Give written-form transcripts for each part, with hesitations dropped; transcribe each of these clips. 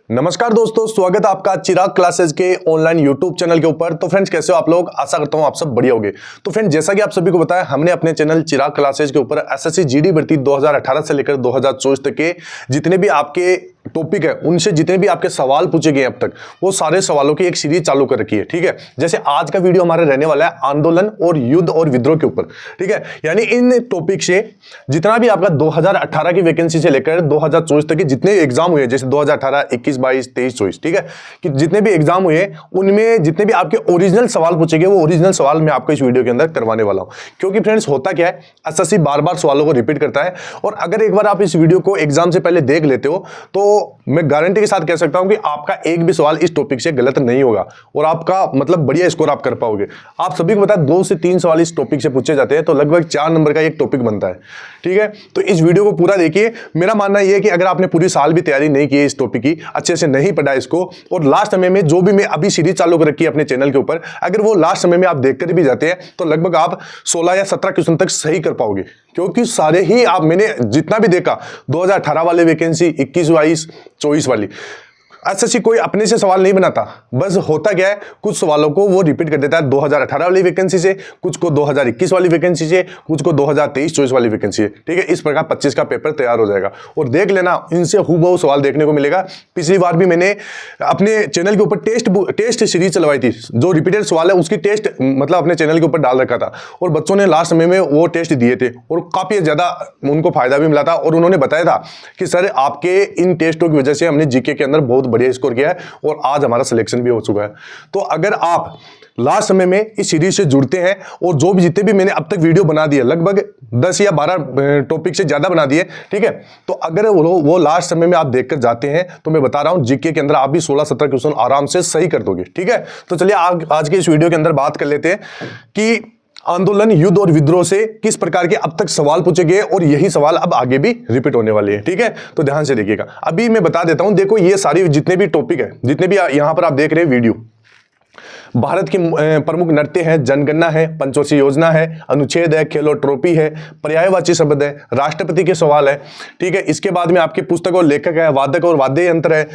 नमस्कार दोस्तों, स्वागत है आपका चिराग क्लासेस के ऑनलाइन यूट्यूब चैनल के ऊपर। तो फ्रेंड्स, कैसे हो आप लोग? आशा करता हूं आप सब बढ़िया होंगे। तो फ्रेंड्स, जैसा कि आप सभी को बताया, हमने अपने चैनल चिराग क्लासेस के ऊपर एसएससी जीडी भर्ती 2018 से लेकर 2024 तक के जितने भी आपके टॉपिक है, उनसे जितने भी आपके सवाल पूछे गए अब तक, वो सारे सवालों की एक सीरीज चालू कर रखी है। ठीक है, जैसे आज का वीडियो हमारा रहने वाला है आंदोलन और युद्ध और विद्रोह के ऊपर। ठीक है, यानी इन टॉपिक से जितना भी आपका 2018 की वैकेंसी से लेकर 2024 तक के जितने एग्जाम हुए, जैसे 2018, 21, 22, 23, 24, ठीक है, कि जितने भी एग्जाम हुए उनमें जितने भी आपके ओरिजिनल सवाल पूछे गए, वो ओरिजिनल सवाल मैं आपको इस वीडियो के अंदर करवाने वाला हूं। क्योंकि फ्रेंड्स, होता क्या है, एसएससी बार बार सवालों को रिपीट करता है, और अगर एक बार आप इस वीडियो को एग्जाम से पहले देख लेते हो तो मैं गारंटी के साथ कह सकता हूं कि आपका एक भी सवाल इस टॉपिक से गलत नहीं होगा और आपका मतलब बढ़िया स्कोर आप कर पाओगे। आप सभी को पता है 2 से 3 सवाल इस टॉपिक से पूछे जाते हैं, तो लगभग 4 नंबर का एक टॉपिक बनता है। ठीक है, तो इस वीडियो को पूरा देखिए। मेरा मानना यह है कि अगर आपने पूरी साल भी तैयारी नहीं की है इस टॉपिक की, अच्छे से नहीं पढ़ा इसको, और लास्ट समय में जो भी मैं अभी सीरीज चालू कर रखी है अपने चैनल के ऊपर, अगर वो लास्ट समय में आप देखकर भी जाते हैं तो लगभग आप 16 या 17 क्वेश्चन तक सही कर पाओगे। क्योंकि सारे ही आप, मैंने जितना भी देखा, 2018 वाले वैकेंसी, 21, 22, 24 वाली, एसएससी कोई अपने से सवाल नहीं बनाता। बस होता क्या है, कुछ सवालों को वो रिपीट कर देता है 2018 वाली वैकेंसी से, कुछ को 2021 वाली वैकेंसी से, कुछ को 2023-24 वाली वैकेंसी से। ठीक है, इस प्रकार 25 का पेपर तैयार हो जाएगा। और देख लेना, इनसे हूबहू सवाल देखने को मिलेगा। पिछली बार भी मैंने अपने चैनल के ऊपर टेस्ट सीरीज चलवाई थी, जो रिपीटेड सवाल है उसकी टेस्ट मतलब अपने चैनल के ऊपर डाल रखा था, और बच्चों ने लास्ट समय में वो टेस्ट दिए थे और काफी ज्यादा उनको फायदा भी मिला था। और उन्होंने बताया था कि सर, आपके इन टेस्टों की वजह से हमने जीके के अंदर बहुत बढ़िया स्कोर किया है और आज हमारा सिलेक्शन भी हो चुका है। तो अगर आप लास्ट समय में इस सीरीज से जुड़ते हैं, और जो भी जितने भी मैंने अब तक वीडियो बना दिए, लगभग 10 या 12 टॉपिक से ज्यादा बना दिए, ठीक है, तो अगर वो लास्ट समय में आप देखकर जाते हैं तो मैं बता रहा हूं जीके के अंदर आप भी 16-17 क्वेश्चन आराम से सही कर दोगे। ठीक है, तो चलिए आज के इस वीडियो के अंदर बात कर लेते हैं कि आंदोलन, युद्ध और विद्रोह से किस प्रकार के अब तक सवाल पूछे गए, और यही सवाल अब आगे भी रिपीट होने वाले हैं। ठीक है, तो ध्यान से देखिएगा। अभी मैं बता देता हूं, देखो ये सारी जितने भी टॉपिक है, जितने भी यहां पर आप देख रहे हैं वीडियो, भारत की प्रमुख नृत्य है, जनगणना है, पंचवर्षीय योजना है, अनुच्छेद है, खेलो ट्रॉफी है, पर्यायवाची शब्द है, राष्ट्रपति के सवाल है। ठीक है, इसके बाद में आपकी पुस्तक और लेखक है, वादक और वाद्य यंत्र है,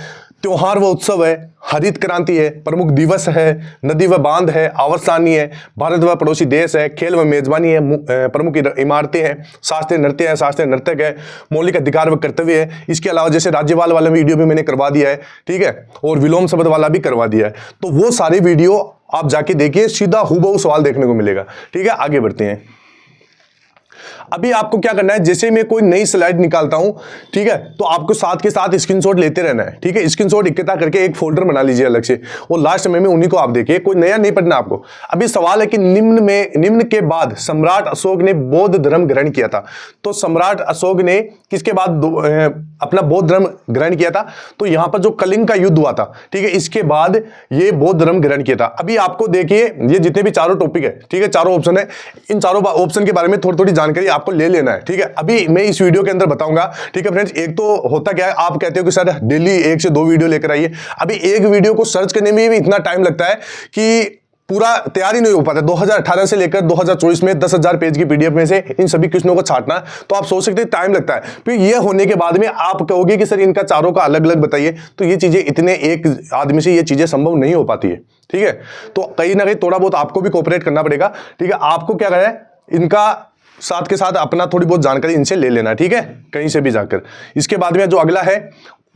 त्योहार व उत्सव है, हरित क्रांति है, प्रमुख दिवस है, नदी व बांध है, आवर्सानी है, भारत व पड़ोसी देश है, खेल व मेजबानी है, प्रमुख इमारतें हैं, शास्त्रीय नृत्य है, शास्त्रीय नर्तक है, मौलिक अधिकार व कर्तव्य है। इसके अलावा जैसे राज्यपाल वाला वीडियो भी मैंने करवा दिया है, ठीक है, और विलोम शब्द वाला भी करवा दिया है। तो वो सारे वीडियो आप जाके देखिए, सीधा हूबहू सवाल देखने को मिलेगा। ठीक है, आगे बढ़ते हैं। अभी आपको क्या करना है, जैसे मैं कोई नई स्लाइड निकालता हूं, ठीक है, तो आपको साथ के साथ स्क्रीनशॉट लेते रहना है। ठीक है, स्क्रीनशॉट इकट्ठा करके एक फोल्डर बना लीजिए अलग से, और लास्ट में उन्हीं को आप देखिए, कोई नया नहीं पढ़ना आपको। अभी सवाल है कि निम्न के बाद सम्राट अशोक ने बौद्ध धर्म ग्रहण किया था। तो सम्राट अशोक ने किसके बाद अपना बौद्ध धर्म ग्रहण किया था? तो यहां पर जो कलिंग का युद्ध हुआ था, ठीक है, इसके बाद ये बौद्ध धर्म ग्रहण किया था। अभी आपको देखिए, ये जितने भी चारों टॉपिक है, ठीक है, चारों ऑप्शन है, इन चारों ऑप्शन के बारे में थोड़ी थोड़ी जानकारी आपको ले लेना है। ठीक है, अभी मैं इस वीडियो के अंदर बताऊंगा। ठीक है फ्रेंड्स, एक तो होता क्या है, आप कहते हो कि सर डेली 1 से 2 वीडियो लेकर आइए। अभी एक वीडियो को सर्च करने में भी इतना टाइम लगता है कि पूरा तैयारी नहीं हो पाता। 2018 से लेकर 2024 में 10,000 पेज की पीडीएफ में से इन सभी क्वेश्चनों को छांटना, तो आप सोच सकते हैं टाइम लगता है। फिर ये होने के बाद में आप कहोगे कि सर इनका चारों का अलग अलग बताइए, तो ये चीजें इतने एक आदमी से ये चीजें संभव नहीं हो पाती है। ठीक है, तो कहीं ना कहीं थोड़ा बहुत आपको भी कोऑपरेट करना पड़ेगा। ठीक है, आपको क्या करना है, इनका साथ के साथ अपना थोड़ी बहुत जानकारी इनसे ले लेना। ठीक है, कहीं से भी जाकर। इसके बाद में जो अगला है,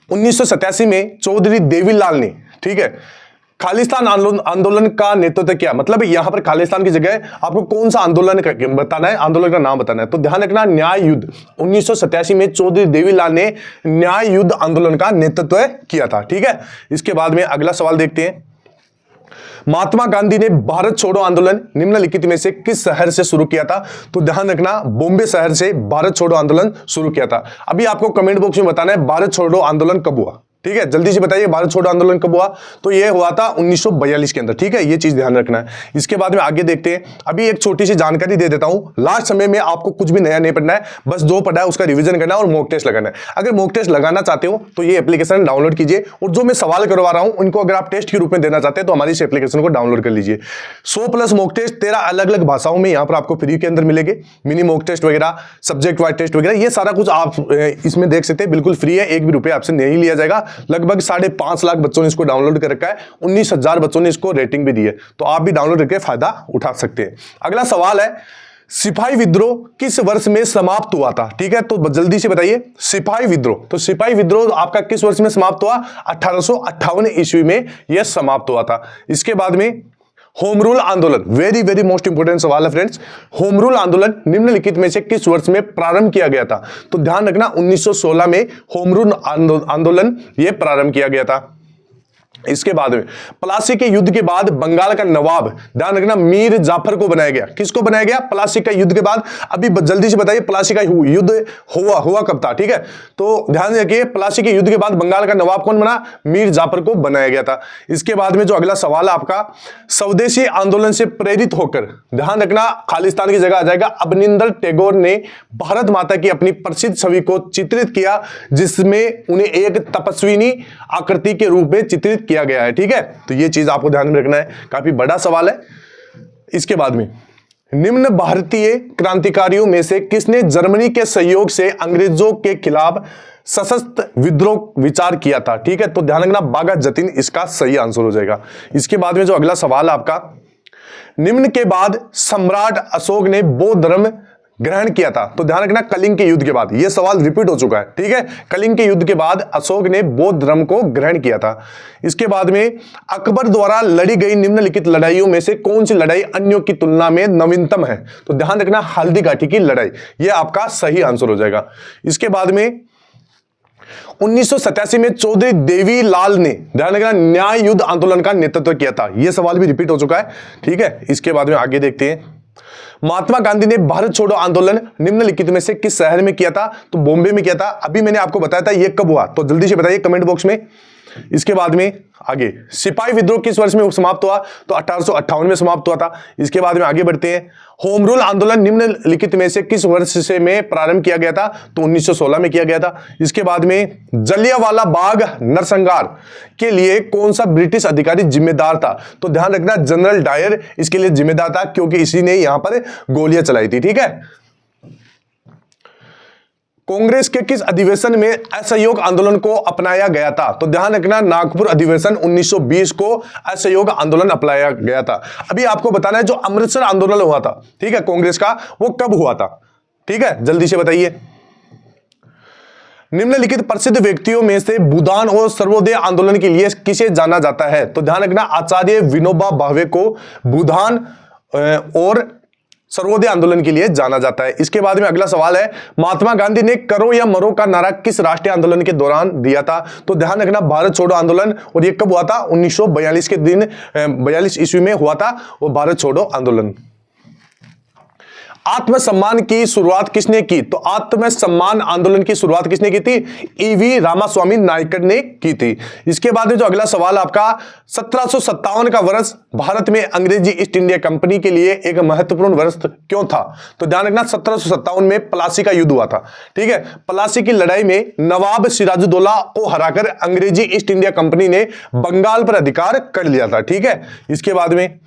1987 में चौधरी देवीलाल ने, ठीक है, खालिस्तान आंदोलन का नेतृत्व किया। मतलब यहां पर खालिस्तान की जगह आपको कौन सा आंदोलन बताना है, आंदोलन का नाम बताना है। तो ध्यान रखना, न्याय युद्ध। 1987 में चौधरी देवीलाल ने न्याय युद्ध आंदोलन का नेतृत्व किया था। ठीक है, इसके बाद में अगला सवाल देखते हैं। महात्मा गांधी ने भारत छोड़ो आंदोलन निम्नलिखित में से किस शहर से शुरू किया था? तो ध्यान रखना, बॉम्बे शहर से भारत छोड़ो आंदोलन शुरू किया था। अभी आपको कमेंट बॉक्स में बताना है भारत छोड़ो आंदोलन कब हुआ। ठीक है, जल्दी से बताइए भारत छोड़ो आंदोलन कब हुआ? तो यह हुआ था 1942 के अंदर। ठीक है, ये चीज ध्यान रखना है। इसके बाद में आगे देखते हैं। अभी एक छोटी सी जानकारी दे देता हूं, लास्ट समय में आपको कुछ भी नया नहीं पढ़ना है, बस जो पढ़ा है उसका रिवीजन करना है और मॉक टेस्ट लगाना है। अगर मॉक टेस्ट लगाना चाहते हो तो ये एप्लीकेशन डाउनलोड कीजिए, और जो मैं सवाल करवा रहा हूं उनको अगर आप टेस्ट के रूप में देना चाहते हैं तो हमारी इस एप्लीकेशन को डाउनलोड कर लीजिए। 100+ मॉक टेस्ट 13 अलग अलग भाषाओं में यहां पर आपको फ्री के अंदर मिलेंगे। मिनी मॉक टेस्ट वगैरह, सब्जेक्ट वाइज टेस्ट वगैरह, ये सारा कुछ आप इसमें देख सकते हैं, बिल्कुल फ्री है, 1 भी रुपया आपसे नहीं लिया जाएगा। लगभग 5.5 लाख बच्चों ने इसको डाउनलोड कर रखा है, 19,000 बच्चों ने इसको रेटिंग भी दी है, तो आप भी डाउनलोड करके फायदा उठा सकते हैं। अगला सवाल है, सिपाही विद्रोह किस वर्ष में समाप्त हुआ था? ठीक है, तो जल्दी से बताइए सिपाही विद्रोह। तो सिपाही विद्रोह आपका किस वर्ष में समाप्त हुआ? 1858 ईस्वी में यह समाप्त हुआ था। इसके बाद में होम रूल आंदोलन, वेरी वेरी मोस्ट इंपोर्टेंट सवाल है फ्रेंड्स। होम रूल आंदोलन निम्नलिखित में से किस वर्ष में प्रारंभ किया गया था? तो ध्यान रखना 1916 में होम रूल आंदोलन यह प्रारंभ किया गया था। इसके बाद में प्लासी के युद्ध के बाद बंगाल का नवाब, ध्यान रखना, मीर जाफर को बनाया गया। किसको बनाया गया? प्लासी का युद्ध के बाद। अभी जल्दी से बताइए प्लासी का युद्ध हुआ कब था? ठीक है, तो ध्यान रखिए प्लासी के युद्ध के बाद बंगाल का नवाब कौन बना? मीर जाफर को बनाया गया था। इसके बाद में जो अगला सवाल है आपका, स्वदेशी आंदोलन से प्रेरित होकर, ध्यान रखना खालिस्तान की जगह आ जाएगा, अवनिंदर टैगोर ने भारत माता की अपनी प्रसिद्ध छवि को चित्रित किया, जिसमें उन्हें एक तपस्विनी आकृति के रूप में चित्रित किया गया है। ठीक है, तो ये चीज आपको ध्यान में रखना है, काफी बड़ा सवाल है। इसके बाद में निम्न भारतीय क्रांतिकारियों में से किसने जर्मनी के सहयोग से अंग्रेजों के खिलाफ सशस्त्र विद्रोह विचार किया था? ठीक है, तो ध्यान रखना बागा जतीन इसका सही आंसर हो जाएगा। इसके बाद में जो अगला सवाल आपका, निम्न के बाद सम्राट अशोक ने बौद्ध धर्म ग्रहण किया था? तो ध्यान रखना कलिंग के युद्ध के बाद। यह सवाल रिपीट हो चुका है। ठीक है, कलिंग के युद्ध के बाद अशोक ने बौद्ध धर्म को ग्रहण किया था। इसके बाद में अकबर द्वारा लड़ी गई निम्नलिखित लड़ाइयों में से कौन सी लड़ाई अन्यों की तुलना में नवीनतम है? तो ध्यान रखना हल्दी घाटी की लड़ाई, यह आपका सही आंसर हो जाएगा। इसके बाद में 1987 में चौधरी देवीलाल ने, ध्यान रखना, न्याय युद्ध आंदोलन का नेतृत्व किया था। यह सवाल भी रिपीट हो चुका है। ठीक है, इसके बाद में आगे देखते हैं, महात्मा गांधी ने भारत छोड़ो आंदोलन निम्नलिखित में से किस शहर में किया था? तो बॉम्बे में किया था। अभी मैंने आपको बताया था ये कब हुआ, तो जल्दी से बताइए कमेंट बॉक्स में। इसके बाद में आगे, सिपाही विद्रोह किस वर्ष में समाप्त हुआ? तो 1858 में समाप्त हुआ था। इसके बाद में आगे बढ़ते हैं, होम रूल आंदोलन निम्नलिखित में से किस वर्ष से में प्रारंभ किया गया था? तो 1916 में किया गया था। इसके बाद में जलियांवाला बाग नरसंहार के लिए कौन सा ब्रिटिश अधिकारी जिम्मेदार था? तो ध्यान रखना जनरल डायर इसके लिए जिम्मेदार था, क्योंकि इसी ने यहां पर गोलियां चलाई थी। ठीक है, कांग्रेस के किस अधिवेशन में असहयोग आंदोलन को अपनाया गया था? तो ध्यान रखना नागपुर अधिवेशन 1920 को असहयोग आंदोलन अपनाया गया था। अभी आपको बताना है जो अमृतसर आंदोलन हुआ था, ठीक है, कांग्रेस का, वो कब हुआ था? ठीक है, जल्दी से बताइए। निम्नलिखित प्रसिद्ध व्यक्तियों में से भूदान और सर्वोदय आंदोलन के लिए किसे जाना जाता है? तो ध्यान रखना आचार्य विनोबा भावे को भूदान और सर्वोदय आंदोलन के लिए जाना जाता है। इसके बाद में अगला सवाल है, महात्मा गांधी ने करो या मरो का नारा किस राष्ट्रीय आंदोलन के दौरान दिया था? तो ध्यान रखना भारत छोड़ो आंदोलन, और ये कब हुआ था? 1942 के दिन 42 ईस्वी में हुआ था वो भारत छोड़ो आंदोलन। आत्मसम्मान की शुरुआत किसने की? तो आत्मसम्मान आंदोलन की शुरुआत किसने की थी? ईवी रामास्वामी नायकर ने की थी। इसके बाद में जो अगला सवाल आपका, 1757 का वर्ष भारत में अंग्रेजी ईस्ट इंडिया कंपनी के लिए एक महत्वपूर्ण वर्ष क्यों था? तो ध्यान रखना 1757 में प्लासी का युद्ध हुआ था। ठीक है, प्लासी की लड़ाई में नवाब सिराजुद्दौला को हराकर अंग्रेजी ईस्ट इंडिया कंपनी ने बंगाल पर अधिकार कर लिया था। ठीक है, इसके बाद में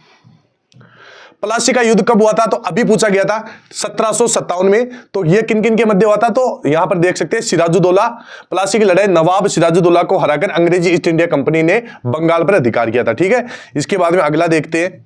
प्लासी का युद्ध कब हुआ था? तो अभी पूछा गया था 1757 में। तो ये किन किन के मध्य हुआ था? तो यहां पर देख सकते हैं सिराजुद्दौला, प्लासी की लड़ाई नवाब सिराजुद्दौला को हराकर अंग्रेजी ईस्ट इंडिया कंपनी ने बंगाल पर अधिकार किया था। ठीक है, इसके बाद में अगला देखते हैं,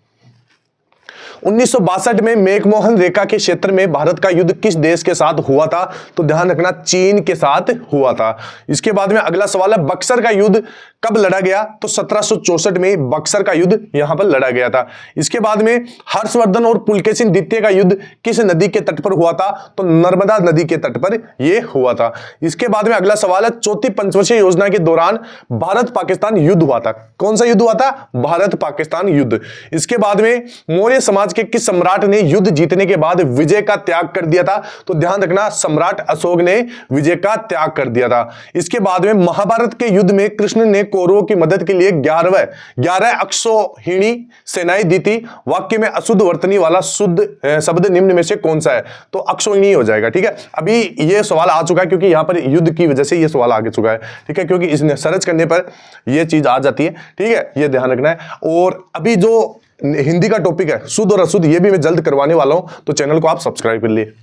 1962 में मैकमोहन रेखा के क्षेत्र में भारत का युद्ध किस देश के साथ हुआ था? तो ध्यान रखना चीन के साथ हुआ था। इसके बाद में अगला सवाल है, बक्सर का युद्ध कब लड़ा गया? तो 1764 में बक्सर का युद्ध यहां पर लड़ा गया था। इसके बाद में हर्षवर्धन और पुलकेशिन द्वितीय का युद्ध किस नदी के तट पर हुआ था? तो नर्मदा नदी के तट पर यह हुआ था। इसके बाद में अगला सवाल है, चौथी पंचवर्षीय योजना के दौरान भारत पाकिस्तान युद्ध हुआ था। कौन सा युद्ध हुआ था? भारत पाकिस्तान युद्ध। इसके बाद में मौर्य समाज के किस सम्राट ने युद्ध जीतने के बाद विजय का त्याग कर दिया था? तो ध्यान रखना सम्राट अशोक ने विजय का त्याग कर दिया था। इसके बाद में महाभारत के युद्ध में कृष्ण ने कौरवों की मदद के लिए 11 अक्षौहिणी सेनाएं दी थी। वाक्य में अशुद्ध वर्तनी वाला शुद्ध शब्द निम्न में से कौन सा है? तो अक्षौहिणी हो जाएगा। ठीक है, अभी यह सवाल आ चुका है क्योंकि यहां पर युद्ध की वजह से यह सवाल आ चुका है। ठीक है, क्योंकि इसने सर्च करने पर यह चीज आ जाती है। ठीक है, यह ध्यान रखना है। और अभी जो हिंदी का टॉपिक है शुद्ध और अशुद्ध, ये भी मैं जल्द करवाने वाला हूं, तो चैनल को आप सब्सक्राइब कर लिए।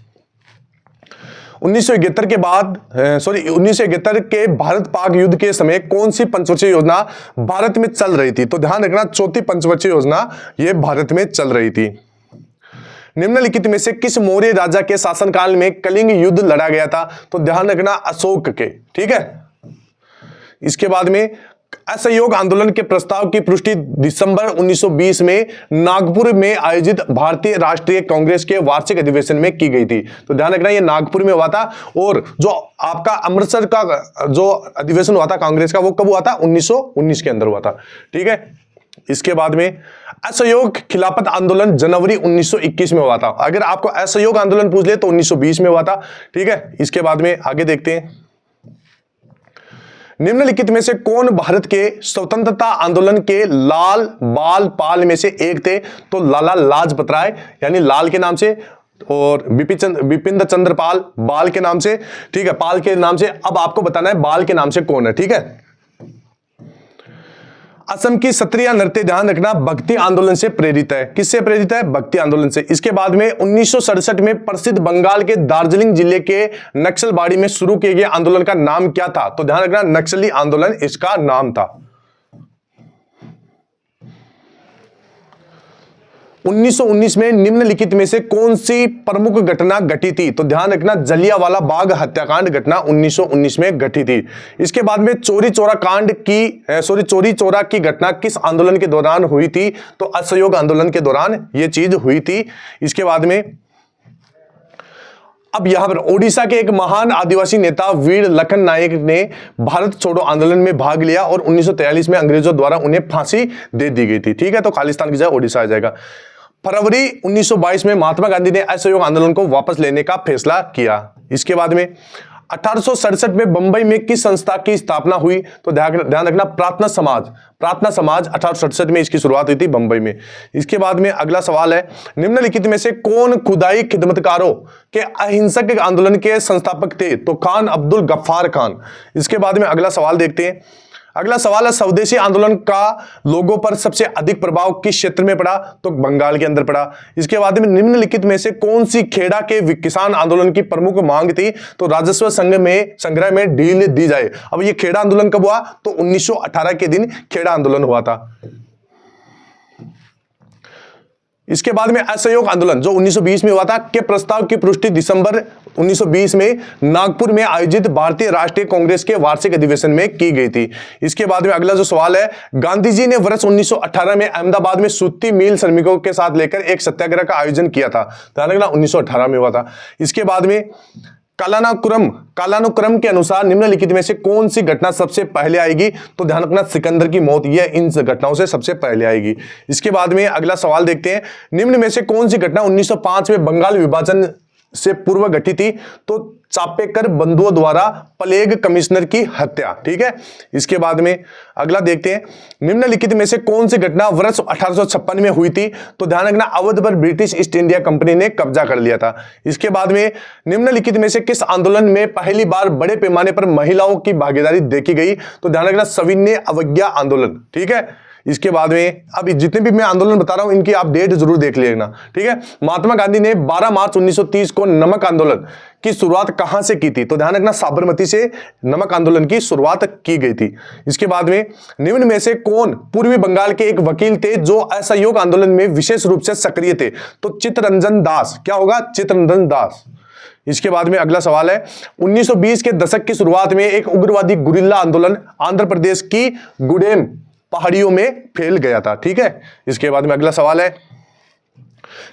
1971 के बाद 1971 के भारत पाक युद्ध के समय कौन सी पंचवर्षीय योजना भारत में चल रही थी? तो ध्यान रखना, चौथी पंचवर्षीय योजना ये भारत में चल रही थी। निम्नलिखित में से किस मौर्य राजा के शासनकाल में कलिंग युद्ध लड़ा गया था? तो ध्यान रखना, अशोक के। ठीक है, इसके बाद में असहयोग आंदोलन के प्रस्ताव की पुष्टि दिसंबर 1920 में नागपुर में आयोजित भारतीय राष्ट्रीय कांग्रेस के वार्षिक अधिवेशन में की गई थी। तो ध्यान रखना, ये नागपुर में हुआ था। और जो आपका अमृतसर का जो अधिवेशन हुआ था कांग्रेस का, वो कब हुआ था? 1919 के अंदर हुआ था। ठीक है, इसके बाद में असहयोग खिलाफत आंदोलन जनवरी 1921 में हुआ था। अगर आपको असहयोग आंदोलन पूछ ले तो 1920 में हुआ था। ठीक है, इसके बाद में आगे देखते हैं, निम्नलिखित में से कौन भारत के स्वतंत्रता आंदोलन के लाल बाल पाल में से एक थे? तो लाला लाजपत राय, यानी लाल के नाम से, और बिपिन चंद्र पाल बाल के नाम से। ठीक है, पाल के नाम से। अब आपको बताना है बाल के नाम से कौन है। ठीक है, असम की सत्रिय नृत्य, ध्यान रखना, भक्ति आंदोलन से प्रेरित है। किससे प्रेरित है? भक्ति आंदोलन से। इसके बाद में 1967 में प्रसिद्ध बंगाल के दार्जिलिंग जिले के नक्सलबाड़ी में शुरू किए गए आंदोलन का नाम क्या था? तो ध्यान रखना, नक्सली आंदोलन इसका नाम था। 1919 में निम्नलिखित में से कौन सी प्रमुख घटना घटी थी? तो ध्यान रखना, जलियांवाला बाग हत्याकांड घटना 1919 में घटी थी। इसके बाद में चोरी चोरा की घटना किस आंदोलन के दौरान हुई थी? तो असहयोग आंदोलन के दौरान यह चीज हुई थी। इसके बाद में अब यहां पर ओडिशा के एक महान आदिवासी नेता वीर लखन नायक ने भारत छोड़ो आंदोलन में भाग लिया और 1943 में अंग्रेजों द्वारा उन्हें फांसी दे दी गई थी। ठीक है, तो खालिस्तान की जगह ओडिशा आ जाएगा। फरवरी 1922 में महात्मा गांधी ने असहयोग आंदोलन को वापस लेने का फैसला किया। इसके बाद में 1867 में बंबई में किस संस्था की स्थापना हुई? तो ध्यान रखना, प्रार्थना समाज 1867 में इसकी शुरुआत हुई थी बंबई में। इसके बाद में अगला सवाल है, निम्नलिखित में से कौन खुदाई खिदमतकारों के अहिंसक आंदोलन के संस्थापक थे? तो खान अब्दुल गफ्फार खान। इसके बाद में अगला सवाल देखते हैं। अगला सवाल है, स्वदेशी आंदोलन का लोगों पर सबसे अधिक प्रभाव किस क्षेत्र में पड़ा? तो बंगाल के अंदर पड़ा। इसके बाद में निम्नलिखित में से कौन सी खेड़ा के किसान आंदोलन की प्रमुख मांग थी? तो राजस्व संग्रह में ढील दी जाए। अब ये खेड़ा आंदोलन कब हुआ? तो 1918 के दिन खेड़ा आंदोलन हुआ था। इसके बाद में असहयोग आंदोलन जो 1920 में हुआ था के प्रस्ताव की पुष्टि दिसंबर 1920 में नागपुर में आयोजित भारतीय राष्ट्रीय कांग्रेस के वार्षिक अधिवेशन में की गई थी। इसके बाद में अगला जो सवाल है, गांधी जी ने वर्ष 1918 में अहमदाबाद में सूती मिल श्रमिकों के साथ लेकर एक सत्याग्रह का आयोजन किया था। ध्यान रखना, 1918 में हुआ था। इसके बाद में कालानुक्रम के अनुसार निम्नलिखित में से कौन सी घटना सबसे पहले आएगी? तो ध्यान रखना, सिकंदर की मौत यह इन घटनाओं से सबसे पहले आएगी। इसके बाद में अगला सवाल देखते हैं, निम्न में से कौन सी घटना 1905 में बंगाल विभाजन से पूर्व घटी थी? तो चापेकर बंधुओं द्वारा प्लेग कमिश्नर की हत्या। ठीक है, इसके बाद में अगला देखते हैं, निम्नलिखित में से कौन सी घटना वर्ष 1856 में हुई थी? तो ध्यान रखना, अवध पर ब्रिटिश ईस्ट इंडिया कंपनी ने कब्जा कर लिया था। इसके बाद में निम्नलिखित में से किस आंदोलन में पहली बार बड़े पैमाने पर महिलाओं की भागीदारी देखी गई? तो ध्यान रखना, सविनय अवज्ञा आंदोलन। ठीक है, इसके बाद में अब जितने भी मैं आंदोलन बता रहा हूं इनकी आप डेट जरूर देख लेना। ठीक है, महात्मा गांधी ने 12 मार्च 1930 को नमक आंदोलन की शुरुआत कहां से की थी? तो ध्यान रखना, साबरमती से नमक आंदोलन की शुरुआत की गई थी। इसके बाद में निम्न में से कौन पूर्वी बंगाल के एक वकील थे जो असहयोग आंदोलन में विशेष रूप से सक्रिय थे? तो चित्तरंजन दास। क्या होगा? चित्तरंजन दास। इसके बाद में अगला सवाल है, 1920 के दशक की शुरुआत में एक उग्रवादी गुरिल्ला आंदोलन आंध्र प्रदेश की गुडेम पहाड़ियों में फैल गया था। ठीक है, इसके बाद में अगला सवाल है,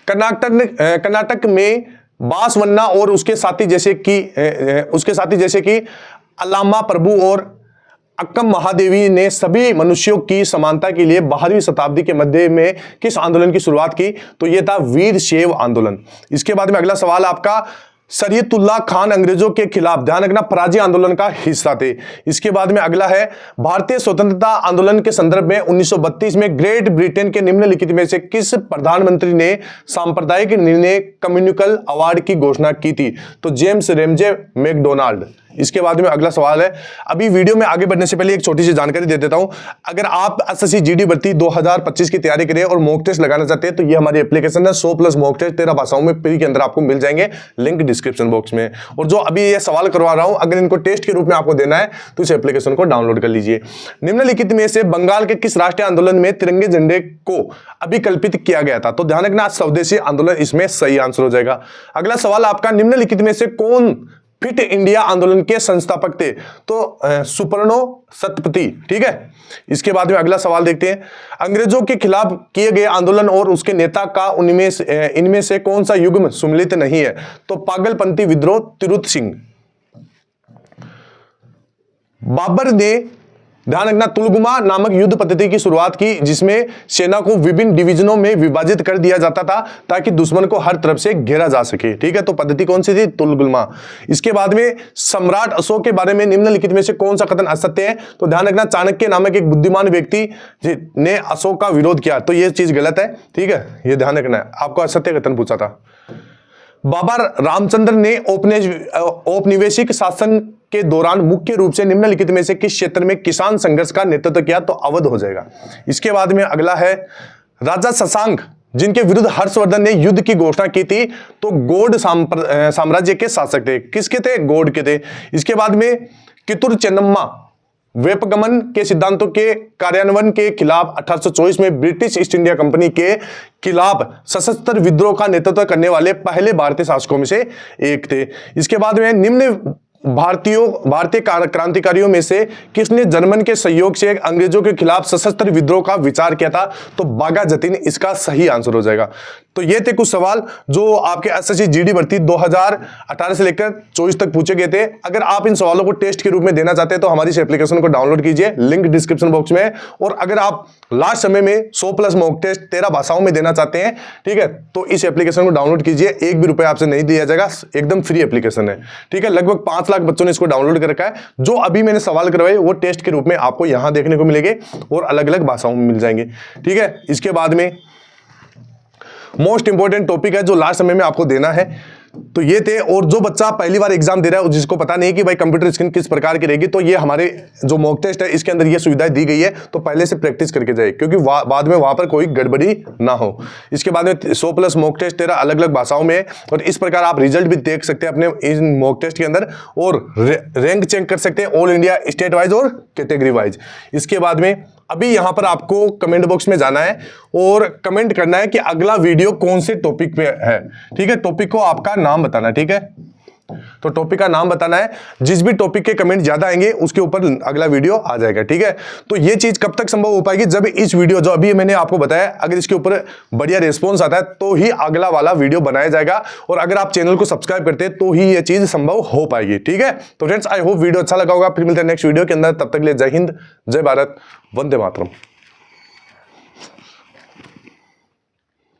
कर्नाटक में बासवन्ना और उसके साथी जैसे कि अल्लामा प्रभु और अक्कम महादेवी ने सभी मनुष्यों की समानता के लिए 12वीं शताब्दी के मध्य में किस आंदोलन की शुरुआत की? तो यह था वीर शैव आंदोलन। इसके बाद में अगला सवाल आपका, शरीयतुल्लाह खान अंग्रेजों के खिलाफ, ध्यान रखना, पराजय आंदोलन का हिस्सा थे। इसके बाद में अगला है, भारतीय स्वतंत्रता आंदोलन के संदर्भ में 1932 में ग्रेट ब्रिटेन के निम्नलिखित में से किस प्रधानमंत्री ने सांप्रदायिक निर्णय कम्युनिकल अवार्ड की घोषणा की थी? तो जेम्स रेमजे मैकडोनाल्ड। इसके बाद में अगला सवाल है, अभी वीडियो में आगे बढ़ने से पहले एक छोटी सी जानकारी दे देता हूं। अगर आप एसएससी जीडी भर्ती 2025 की तैयारी करें और मॉक टेस्ट लगाना चाहते हैं तो ये हमारी एप्लीकेशन है 100+ मॉक टेस्ट 13 भाषाओं में फ्री के अंदर आपको मिल जाएंगे। लिंक डिस्क्रिप्शन बॉक्स में। और जो अभी ये सवाल करवा रहा हूं, अगर इनको टेस्ट के रूप में आपको देना है तो इस एप्लीकेशन को डाउनलोड कर लीजिए। निम्नलिखित में से बंगाल के किस राष्ट्रीय आंदोलन में तिरंगे झंडे को अभिकल्पित किया गया था? तो ध्यान रखना, स्वदेशी आंदोलन इसमें सही आंसर हो जाएगा। अगला सवाल आपका, निम्नलिखित में से कौन फिट इंडिया आंदोलन के संस्थापक थे? तो सुपर्णो सतपथी। ठीक है, इसके बाद में अगला सवाल देखते हैं, अंग्रेजों के खिलाफ किए गए आंदोलन और उसके नेता का इनमें से कौन सा युग्म सम्मिलित नहीं है? तो पागलपंथी विद्रोह तिरुत सिंह। बाबर ने, ध्यान रखना, तुलगुमा नामक युद्ध पद्धति की शुरुआत की, जिसमें सेना को विभिन्न डिवीजनों में विभाजित कर दिया जाता था ताकि दुश्मन को हर तरफ से घेरा जा सके। ठीक है, तो पद्धति कौन सी थी? तुलगुमा। इसके बाद में सम्राट अशोक के बारे में निम्नलिखित में से कौन सा कथन असत्य है? तो ध्यान रखना, चाणक्य नामक एक बुद्धिमान व्यक्ति ने अशोक का विरोध किया, तो यह चीज गलत है। ठीक है, यह ध्यान रखना है, आपको असत्य कथन पूछा था। बाबा रामचंद्र ने औपनिवेशिक शासन के दौरान मुख्य रूप से निम्नलिखित में से किस क्षेत्र में किसान संघर्ष का नेतृत्व किया? तो अवध हो जाएगा। इसके बाद में अगला है, राजा शशांक जिनके विरुद्ध हर्षवर्धन ने युद्ध की घोषणा की थी, तो गौड़ साम्राज्य के शासक थे। किसके थे? गौड़ के थे। इसके बाद में कितुर चेन्नम्मा वेपगमन के सिद्धांतों के कार्यान्वयन के खिलाफ 1824 में ब्रिटिश ईस्ट इंडिया कंपनी के खिलाफ सशस्त्र विद्रोह का नेतृत्व करने वाले पहले भारतीय शासकों में से एक थे। इसके बाद में निम्न भारतीय क्रांतिकारियों में से किसने जर्मन के सहयोग से अंग्रेजों के खिलाफ सशस्त्र विद्रोह का विचार किया था? तो बागा जतीन इसका सही आंसर हो जाएगा। तो ये थे कुछ सवाल जो आपके एसएससी जीडी भर्ती 2018 से लेकर 24 तक पूछे गए थे। अगर आप इन सवालों को टेस्ट के रूप में देना चाहते हैं तो हमारी इस एप्लीकेशन को डाउनलोड कीजिए, लिंक डिस्क्रिप्शन बॉक्स में है। और अगर आप लास्ट समय में 100+ मॉक टेस्ट 13 भाषाओं में देना चाहते हैं, ठीक है, तो इस एप्लीकेशन को डाउनलोड कीजिए। एक भी रुपया आपसे नहीं दिया जाएगा, एकदम फ्री एप्लीकेशन है। ठीक है, लगभग 5 लाख बच्चों ने इसको डाउनलोड कर रखा है। जो अभी मैंने सवाल करवाए वो टेस्ट के रूप में आपको यहां देखने को मिलेंगे और अलग अलग भाषाओं में मिल जाएंगे। ठीक है, इसके बाद में मोस्ट इंपॉर्टेंट टॉपिक है जो लास्ट समय में आपको देना है, तो ये थे। और जो बच्चा पहली बार एग्जाम दे रहा है, जिसको पता नहीं कि भाई कंप्यूटर स्क्रीन किस प्रकार की रहेगी, तो ये हमारे जो मॉक टेस्ट है इसके अंदर ये सुविधाएं दी गई है, तो पहले से प्रैक्टिस करके जाए, क्योंकि बाद में वहां पर कोई गड़बड़ी ना हो। इसके बाद में 100+ मॉक टेस्ट 13 अलग अलग भाषाओं में है, और इस प्रकार आप रिजल्ट भी देख सकते हैं अपने इन मॉक टेस्ट के अंदर, और रैंक चेक कर सकते हैं ऑल इंडिया, स्टेट वाइज और कैटेगरी वाइज। इसके बाद में अभी यहां पर आपको कमेंट बॉक्स में जाना है और कमेंट करना है कि अगला वीडियो कौन से टॉपिक पे है। ठीक है, टॉपिक को आपका नाम बताना है। ठीक है, तो टॉपिक का नाम बताना है, जिस भी टॉपिक के कमेंट ज्यादा आएंगे उसके ऊपर अगला वीडियो आ जाएगा। ठीक है, तो ये चीज कब तक संभव हो पाएगी? जब इस वीडियो जो अभी मैंने आपको बताया, अगर इसके ऊपर बढ़िया रिस्पॉन्स आता है तो ही अगला वाला वीडियो बनाया जाएगा, और अगर आप चैनल को सब्सक्राइब करते हैं तो ही ये चीज संभव हो पाएगी। ठीक है, तो फ्रेंड्स आई होप वीडियो अच्छा लगा होगा। फिर मिलते हैं नेक्स्ट वीडियो के अंदर, तब तक के लिए जय हिंद, जय भारत, वंदे मातरम।